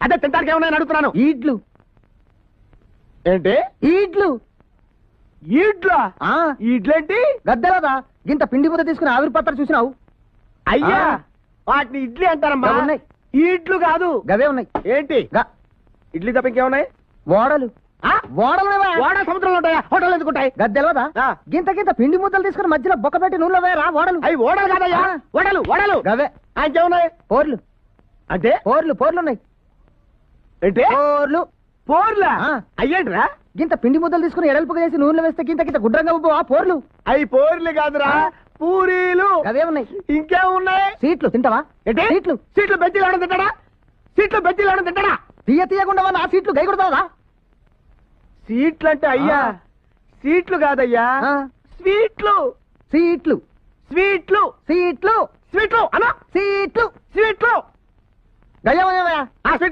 అదే తింటానికి ఏమన్నా అడుగుతున్నాను. ఈడ్లు. ఏంటి? ఈడ్లు. ఈడ్లా? ఈడ్లేంటి? గద్దెలదా గింత పిండి ముద్ద తీసుకుని ఆవిరి పత్ర చూసినావు? అయ్యా వాటిని ఇడ్లీ అంటారమ్మా. ఉన్నాయి. ఈడ్లు కాదు, గవే ఉన్నాయి. ఏంటి? ఇడ్లీ తప్ప ఇంకేమున్నాయి? ఓడలు. ఓడ సముద్రంలో ఉంటాయా? హోటల్ ఎందుకుంటాయి? గద్దెలదా గింత గింత పిండి ముద్దలు తీసుకుని మధ్యలో బొక్క పెట్టి నూనెలో వేయరా ఓడలు. అవి ఓడలు కాదయ్యా, ఓడలు ఓడలు. గవే. ఇంకేమున్నాయి? పోర్లు. అంటే పోర్లు ఉన్నాయి. ఏంటి? పోర్లు. పోర్లా? అయ్యేంట్రా? గింత పిండి ముద్దలు తీసుకుని ఎడల్పుగా చేసి నూనెలో వేస్తే గింత గింత గుడ్రంగా ఉబ్బు ఆ పోర్లు. అవి పోర్లు కాదురా, పూరీలు. అవే ఉన్నాయి. ఇంకేమున్నాయి? సీట్లు తింటావా? ఏంటి? సీట్లు. సీట్లు బెజ్జీలు ఆడడం తింటాడా? సీట్లు బెజ్జీలు ఆడడం తింటాడా? తీయకుండా ఆ సీట్లు గై కొడతావా? సీట్లు అంటే అయ్యా సీట్లు కాదయ్యా, స్వీట్లు. సీట్లు. స్వీట్లు. సీట్లు. స్వీట్లు అలా సీట్లు. స్వీట్లు. గయ్యమయ్యా. ఆ స్వీట్లు